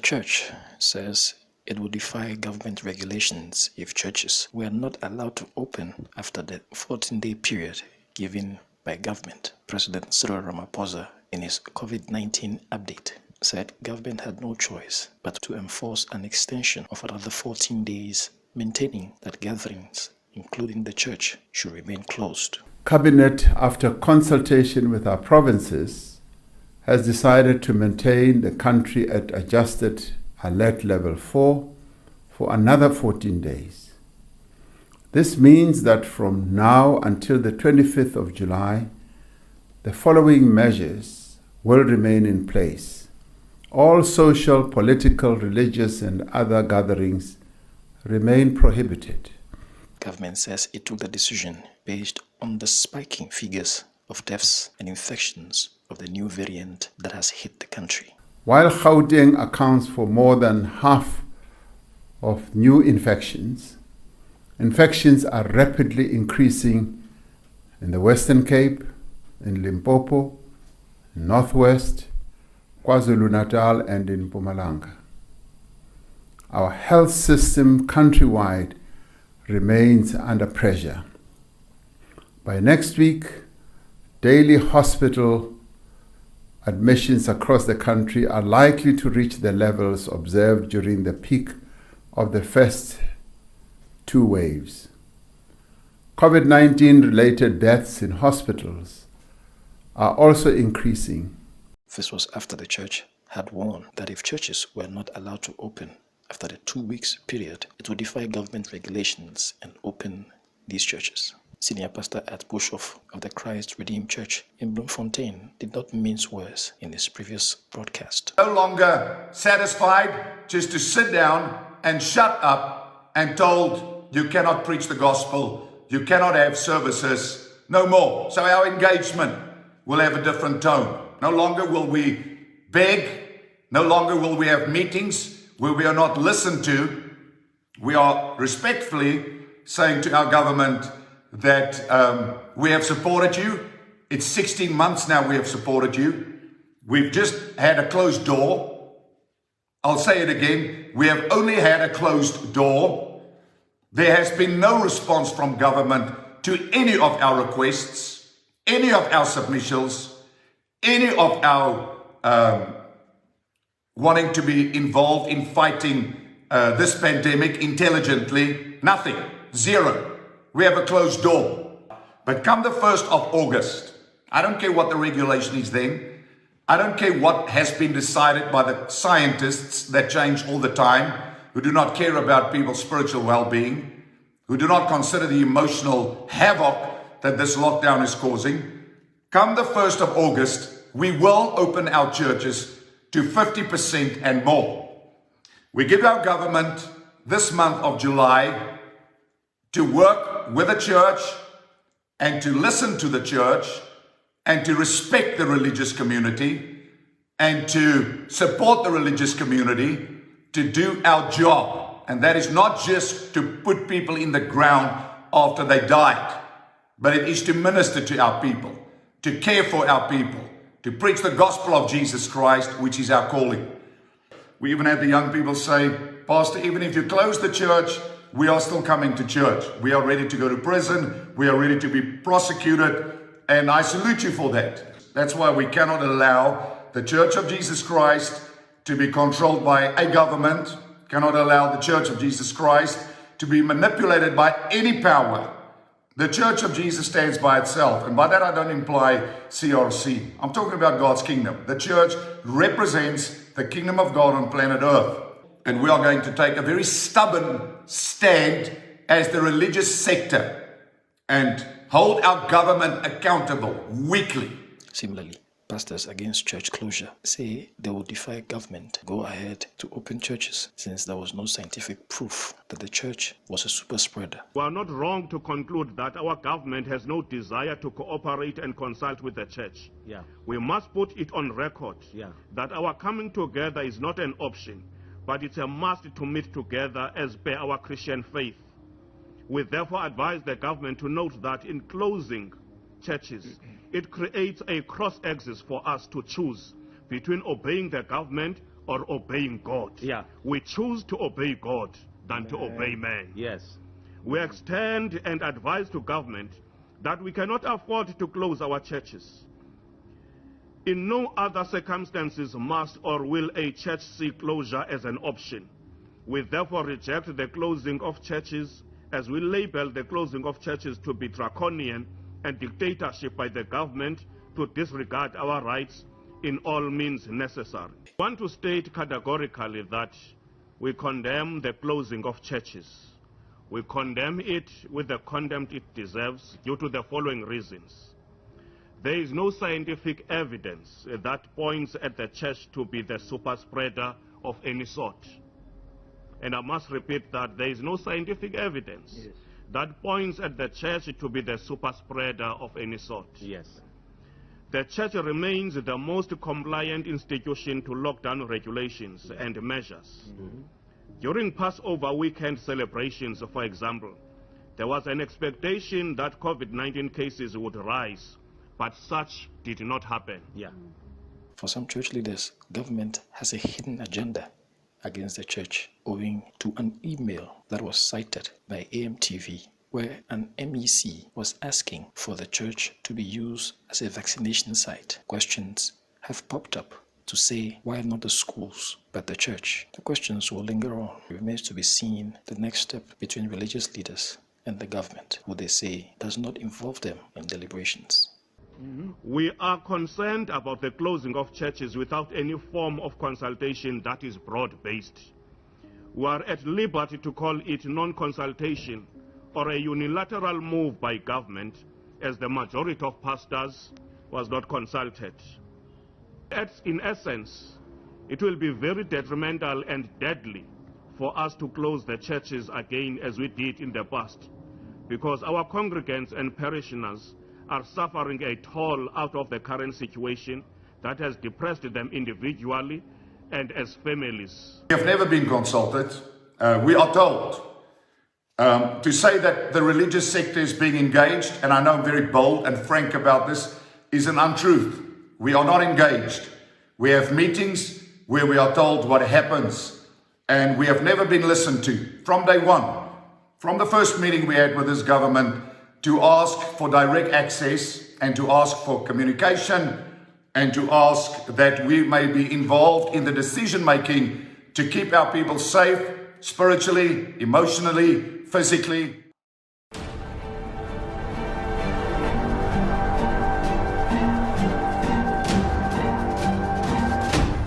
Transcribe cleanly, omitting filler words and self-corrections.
church says it would defy government regulations if churches were not allowed to open after the 14-day period given by government. President Cyril Ramaphosa, in his COVID-19 update, said government had no choice but to enforce an extension of another 14 days, maintaining that gatherings, including the church, should remain closed. Cabinet, after consultation with our provinces, has decided to maintain the country at adjusted alert level 4 for another 14 days. This means that from now until the 25th of July, the following measures will remain in place. All social, political, religious, and other gatherings remain prohibited. Government says it took the decision based on the spiking figures of deaths and infections of the new variant that has hit the country. While Gauteng accounts for more than half of new infections, infections are rapidly increasing in the Western Cape, in Limpopo, Northwest, KwaZulu-Natal, and in Mpumalanga. Our health system countrywide remains under pressure. By next week, daily hospital admissions across the country are likely to reach the levels observed during the peak of the first two waves. COVID-19 related deaths in hospitals are also increasing. This was after the church had warned that if churches were not allowed to open after the 2 weeks period, it would defy government regulations and open these churches. Senior pastor at Bushhoff of the Christ Redeemed Church in Bloemfontein did not mince words in his previous broadcast. No longer satisfied just to sit down and shut up and told you cannot preach the gospel, you cannot have services, no more. So our engagement will have a different tone. No longer will we beg, no longer will we have meetings where we are not listened to. We are respectfully saying to our government that we have supported you. It's 16 months now we have supported you. We've just had a closed door. I'll say it again. We have only had a closed door. There has been no response from government to any of our requests, any of our submissions, any of our wanting to be involved in fighting this pandemic intelligently. Nothing. Zero. We have a closed door. But come the 1st of August, I don't care what the regulation is then. I don't care what has been decided by the scientists that change all the time, who do not care about people's spiritual well-being, who do not consider the emotional havoc that this lockdown is causing. Come the 1st of August, we will open our churches to 50% and more. We give our government this month of July to work with the church and to listen to the church and to respect the religious community and to support the religious community to do our job. And that is not just to put people in the ground after they died, but it is to minister to our people, to care for our people, to preach the gospel of Jesus Christ, which is our calling. We even had the young people say, Pastor, even if you close the church, we are still coming to church. We are ready to go to prison. We are ready to be prosecuted. And I salute you for that. That's why we cannot allow the Church of Jesus Christ to be controlled by a government, cannot allow the Church of Jesus Christ to be manipulated by any power. The Church of Jesus stands by itself. And by that I don't imply CRC. I'm talking about God's kingdom. The church represents the kingdom of God on planet Earth. And we are going to take a very stubborn stand as the religious sector and hold our government accountable weekly. Similarly, pastors against church closure say they will defy government to go ahead to open churches since there was no scientific proof that the church was a super spreader. We are not wrong to conclude that our government has no desire to cooperate and consult with the church. We must put it on record that our coming together is not an option, but it's a must to meet together as per our Christian faith. We therefore advise the government to note that in closing churches, it creates a cross-axis for us to choose between obeying the government or obeying God. Yeah. We choose to obey God than to obey man. Yes. We extend and advise to government that we cannot afford to close our churches. In no other circumstances must or will a church see closure as an option. We therefore reject the closing of churches, as we label the closing of churches to be draconian and dictatorship by the government to disregard our rights in all means necessary. I want to state categorically that we condemn the closing of churches. We condemn it with the contempt it deserves due to the following reasons. There is no scientific evidence that points at the church to be the super spreader of any sort. And I must repeat that there is no scientific evidence that points at the church to be the super spreader of any sort. Yes. The church remains the most compliant institution to lockdown regulations and measures. During Passover weekend celebrations, for example, there was an expectation that COVID-19 cases would rise, but such did not happen. Yeah. For some church leaders, government has a hidden agenda against the church owing to an email that was cited by AMTV, where an MEC was asking for the church to be used as a vaccination site. Questions have popped up to say, why not the schools, but the church? The questions will linger on. It remains to be seen the next step between religious leaders and the government, who they say does not involve them in deliberations. We are concerned about the closing of churches without any form of consultation that is broad-based. We are at liberty to call it non-consultation or a unilateral move by government, as the majority of pastors was not consulted. In essence, it will be very detrimental and deadly for us to close the churches again as we did in the past, because our congregants and parishioners are suffering a toll out of the current situation that has depressed them individually and as families. We have never been consulted. We are told to say that the religious sector is being engaged, and I know I'm very bold and frank about this, is an untruth. We are not engaged. We have meetings where we are told what happens, and we have never been listened to from day one. From the first meeting we had with this government, to ask for direct access and to ask for communication and to ask that we may be involved in the decision making to keep our people safe spiritually, emotionally, physically.